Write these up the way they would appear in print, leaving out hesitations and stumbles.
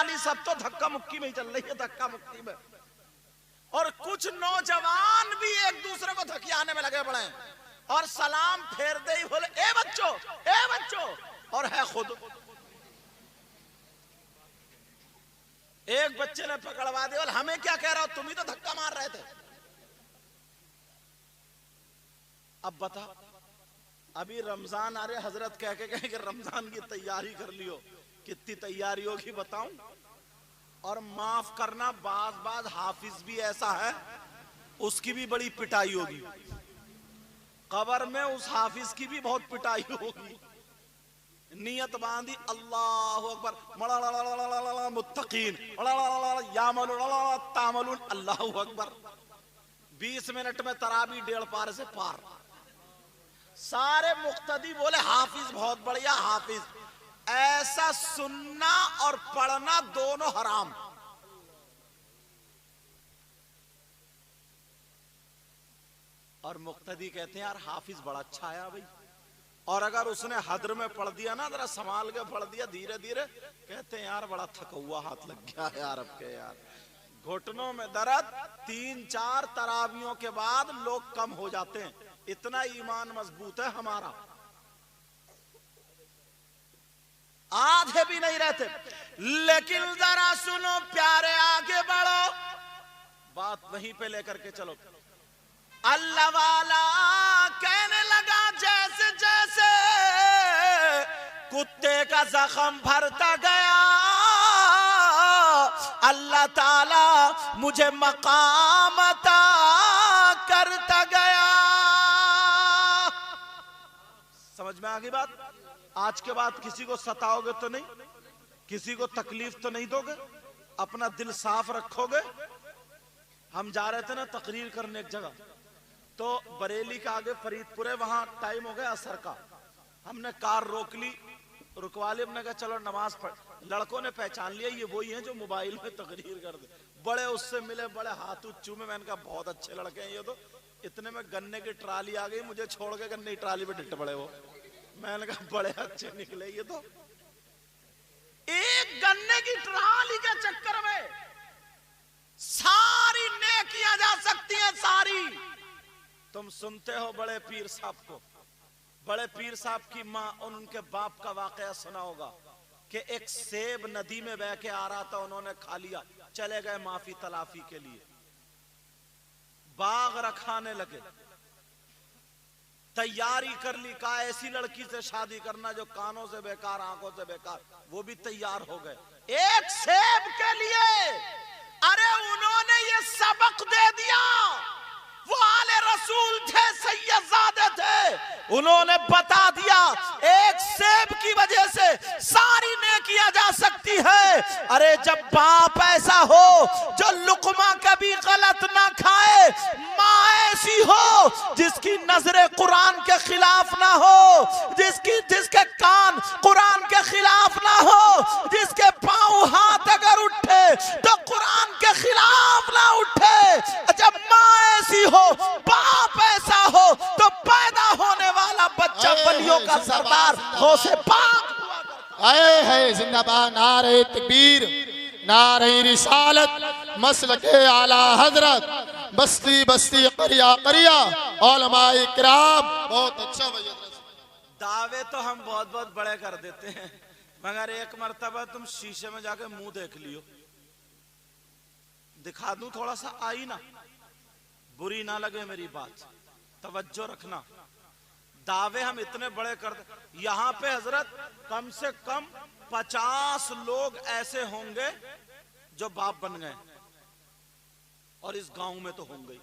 आली सब तो धक्का मुक्की में ही चल रही है, धक्का मुक्की में। और कुछ नौजवान भी एक दूसरे को धकियाने में लगे पड़े हैं और सलाम फेर दे ही बोले ए बच्चों, और है खुद। एक बच्चे ने पकड़वा दिया, बोले हमें क्या कह रहा हो, तुम ही तो धक्का मार रहे थे। अब बता, अभी रमजान आ रहे, हजरत कह के कहें कि रमजान की तैयारी कर लियो, कितनी तैयारी होगी बताऊं। और माफ करना, बाज हाफिज भी ऐसा है, उसकी भी बड़ी पिटाई होगी, कब्र में उस हाफिज की भी बहुत पिटाई होगी। नियत बांधी अल्लाहु अकबर, मुत्तकीन यामलून अल्लाहु अकबर, 20 मिनट में तरावी 1.5 पार से पार। सारे मुक्तदी बोले हाफिज बहुत बढ़िया हाफिज। ऐसा सुनना और पढ़ना दोनों हराम। और मुक्तदी कहते हैं यार हाफिज बड़ा अच्छा आया भाई, और अगर उसने हद्र में पढ़ दिया ना, जरा संभाल के पढ़ दिया धीरे धीरे, कहते हैं यार बड़ा थका हुआ हाथ लग गया यार अब के, यार घुटनों में दर्द। 3-4 तरावियों के बाद लोग कम हो जाते हैं, इतना ईमान मजबूत है हमारा, आधे भी नहीं रहते। लेकिन जरा सुनो प्यारे, आगे बढ़ो, बात वहीं पे लेकर के चलो। अल्लाह वाला कहने लगा जैसे जैसे कुत्ते का जख्म भरता गया, अल्लाह ताला मुझे मकाम अता करता गया। समझ में आ गई बात? आज के बाद किसी को सताओगे तो नहीं, किसी को तकलीफ तो नहीं दोगे, अपना दिल साफ रखोगे। हम जा रहे थे ना तकरीर करने एक जगह, तो बरेली का आगे फरीदपुर है, वहां टाइम हो गया असर का। हमने कार रोक ली, रुकवा ली, हमने कहा चलो नमाज पढ़। लड़कों ने पहचान लिया ये वही हैं जो मोबाइल में तकरीर कर दे। बड़े उससे मिले, बड़े हाथ चूमे। मैंने कहा बहुत अच्छे लड़के हैं ये तो। इतने में गन्ने की ट्राली आ गई, मुझे छोड़ के गन्ने की ट्राली पे डिट पड़े वो। मैंने कहा बड़े अच्छे निकले ये तो। एक गन्ने की ट्राली के चक्कर में सारी नेकियां जा सकती हैं, सारी। तुम सुनते हो बड़े पीर साहब को, बड़े पीर साहब की माँ और उनके बाप का वाकया सुना होगा कि एक सेब नदी में बह के आ रहा था, उन्होंने खा लिया, चले गए माफी तलाफी के लिए, बाग रखाने लगे, तैयारी कर ली, कहा ऐसी लड़की से शादी करना जो कानों से बेकार आंखों से बेकार, वो भी तैयार हो गए एक सेब के लिए। अरे उन्होंने ये सबक दे दिया, वो आले रसूल थे, सैयदजादे थे, उन्होंने बता दिया एक सेब की वजह से सारी नेकियां जा सकती है। अरे जब बाप ऐसा हो जो लुकमा कभी गलत ना खाए, माँ ऐसी हो जिसकी नजरें कुरान के खिलाफ ना हो, जिसके कान कुरान के खिलाफ ना हो, जिसके पांव हाथ अगर उठे तो कुरान के खिलाफ ना उठे, जब माँ ऐसी हो, बाप ऐसा हो, तो पैदा होने वाला बच्चा बलियों का सरदार गौसे पाक। आए है जिंदाबाद, नारे तकबीर, नारे रिसालत, मसलके आला हजरत, बस्ती बस्ती करिया करिया, उलमाए किराम। बहुत अच्छा भैया। दावे तो हम बहुत बहुत बड़े कर देते हैं, मगर एक मर्तबा तुम शीशे में जाके मुंह देख लियो, दिखा दूं थोड़ा सा आईना, बुरी ना लगे मेरी बात, तवज्जो रखना। दावे हम इतने बड़े कर दे, यहां पे हजरत कम से कम 50 लोग ऐसे होंगे जो बाप बन गए, और इस गांव में तो होंगे,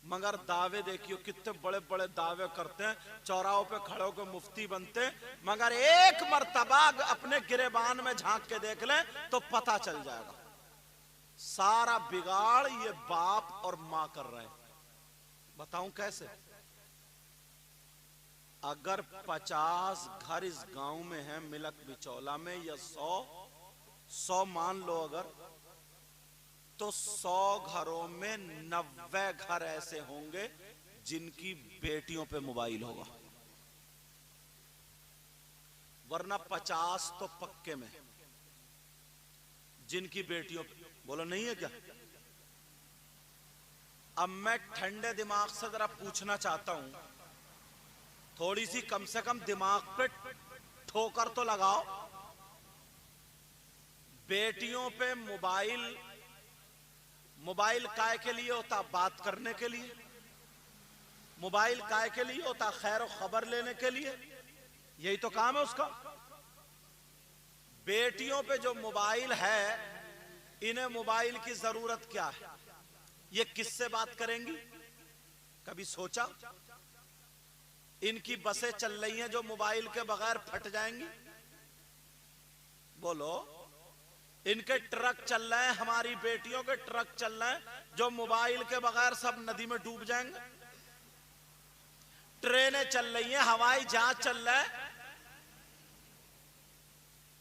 मगर दावे देखियो कितने बड़े बड़े दावे करते हैं, चौराहों पे खड़े होकर मुफ्ती बनते हैं, मगर एक मर्तबा अपने गिरेबान में झांक के देख लें तो पता चल जाएगा सारा बिगाड़ ये बाप और मां कर रहे हैं। बताऊं कैसे? अगर 50 घर इस गांव में हैं, मिलक बिचौला में, या 100 मान लो अगर, तो 100 घरों में 90 घर ऐसे होंगे जिनकी बेटियों पे मोबाइल होगा, वरना 50 तो पक्के में। जिनकी बेटियों पे, बोलो नहीं है क्या? अब मैं ठंडे दिमाग से जरा पूछना चाहता हूं, थोड़ी सी कम से कम दिमाग पे ठोकर तो लगाओ। बेटियों पे मोबाइल काय के लिए होता? बात करने के लिए। मोबाइल काय के लिए होता? खैर खबर लेने के लिए। यही तो काम है उसका। बेटियों पे जो मोबाइल है, इन्हें मोबाइल की जरूरत क्या है? ये किससे बात करेंगी? कभी सोचा? इनकी बसें चल रही हैं जो मोबाइल के बगैर फट जाएंगी। बोलो, इनके ट्रक चल रहे हैं, हमारी बेटियों के ट्रक चल रहे हैं जो मोबाइल के बगैर सब नदी में डूब जाएंगे। ट्रेनें चल रही हैं, हवाई जहाज चल रहा है,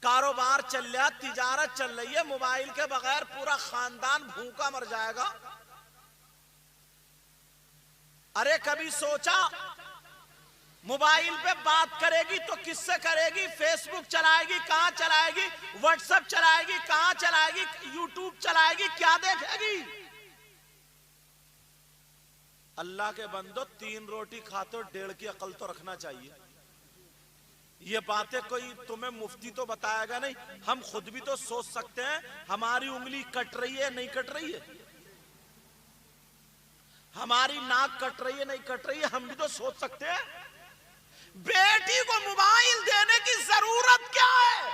कारोबार चल रहा है, तिजारत चल रही है। मोबाइल के बगैर पूरा खानदान भूखा मर जाएगा। अरे कभी सोचा, मोबाइल पे बात करेगी तो किससे करेगी? फेसबुक चलाएगी, कहां चलाएगी? व्हाट्सएप चलाएगी, कहां चलाएगी? यूट्यूब चलाएगी, क्या देखेगी? अल्लाह के बंदो, 3 रोटी खाते हो, 1.5 की अकल तो रखना चाहिए। ये बातें कोई तुम्हें मुफ्ती तो बताएगा नहीं, हम खुद भी तो सोच सकते हैं हमारी उंगली कट रही है नहीं कट रही है, हमारी नाक कट रही है नहीं कट रही है, हम भी तो सोच सकते हैं। बेटी को मोबाइल देने की जरूरत क्या है?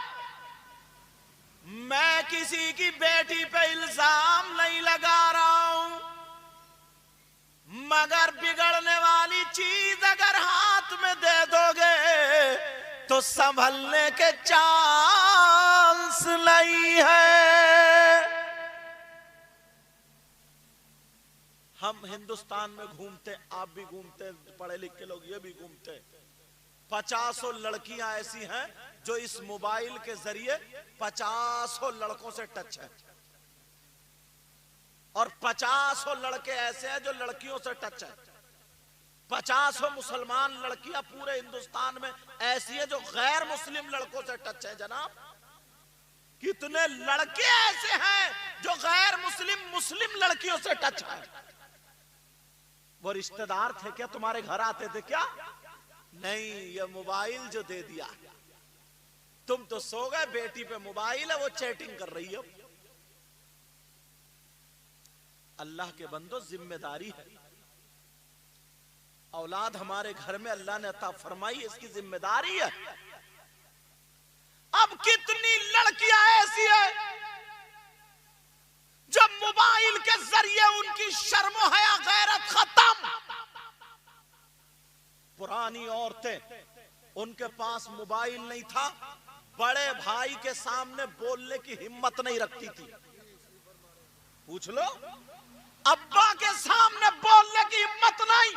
मैं किसी की बेटी पे इल्जाम नहीं लगा रहा हूं, मगर बिगड़ने वाली चीज अगर हाथ में दे दोगे तो संभलने के चांस नहीं है। हम हिंदुस्तान में घूमते, आप भी घूमते, पढ़े लिखे लोग ये भी घूमते, 50 लड़कियां ऐसी हैं जो इस मोबाइल के जरिए 50 लड़कों से टच है, और 50 लड़के ऐसे हैं जो लड़कियों से टच है। 50 मुसलमान लड़कियां पूरे हिंदुस्तान में ऐसी है जो गैर मुस्लिम लड़कों से टच है। जनाब, कितने लड़के ऐसे हैं जो गैर मुस्लिम लड़कियों से टच है। वो रिश्तेदार थे क्या? तुम्हारे घर आते थे क्या? नहीं, ये मोबाइल जो दे दिया, तुम तो सो गए, बेटी पे मोबाइल है, वो चैटिंग कर रही है। अल्लाह के बंदो, जिम्मेदारी है। औलाद हमारे घर में अल्लाह ने अता फरमाई, इसकी जिम्मेदारी है। अब कितनी लड़कियां ऐसी है जब मोबाइल के जरिए उनकी शर्म हया गैरत खत्म। पुरानी औरतें, उनके पास मोबाइल नहीं था, बड़े भाई के सामने बोलने की हिम्मत नहीं रखती थी। पूछ लो, अब्बा के सामने बोलने की हिम्मत नहीं,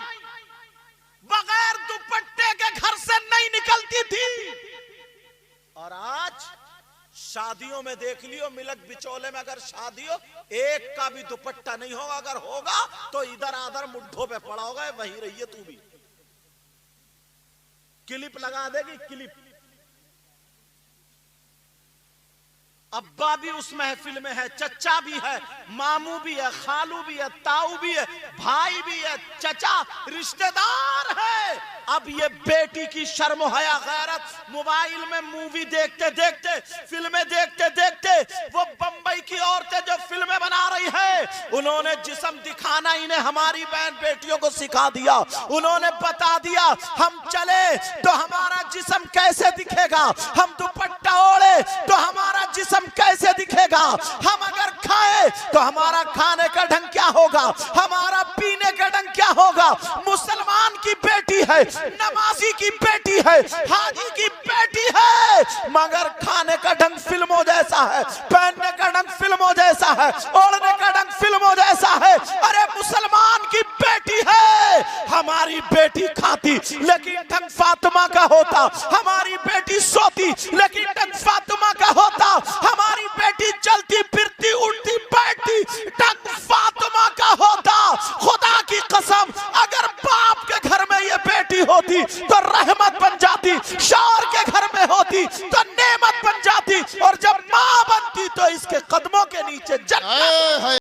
बगैर दुपट्टे के घर से नहीं निकलती थी। और आज शादियों में देख लियो, मिलक बिचौले में अगर शादी हो, एक का भी दुपट्टा नहीं होगा, अगर होगा तो इधर आधर मुड्ढों पे पड़ा होगा। वहीं रहिए तू भी, क्लिप लगा देगी, क्लिप। अब्बा भी उस महफिल में है, चचा भी है, मामू भी है, खालू भी है, ताऊ भी है, भाई भी है, चचा रिश्तेदार है। अब ये बेटी की शर्म हया गैरत, मोबाइल में मूवी देखते देखते, फिल्में देखते देखते, वो बंबई की औरतें जो फिल्में बना रही है, उन्होंने जिस्म दिखाना इन्हें हमारी बहन बेटियों को सिखा दिया। उन्होंने बता दिया, हम चले तो हमारा जिस्म कैसे दिखेगा, हम दुपट्टा ओढ़े तो हमारा जिस्म कैसे दिखेगा, हम अगर खाए तो हमारा खाने का ढंग क्या होगा, हमारा पीने का ढंग क्या होगा। मुसलमान की बेटी है, नमाजी की बेटी है, हाजी की बेटी है, मगर खाने का ढंग फिल्मों जैसा है, पहनने का ढंग फिल्मों जैसा है, ओढ़ने का ढंग फिल्मों जैसा है। अरे मुसलमान की बेटी है, हमारी बेटी खाती लेकिन ढंग फातिमा का होता, हमारी बेटी सोती लेकिन ढंग फातिमा का होता, हमारी बेटी चलती फिरती उठती बैठती ढंग फातिमा का होता। खुदा की कसम, अगर बाप के घर में ये बेटी होती तो रहमत बन जाती, शौहर के घर में होती तो नेमत बन जाती, और जब मां बनती तो इस इसके कदमों के नीचे जन्नत। है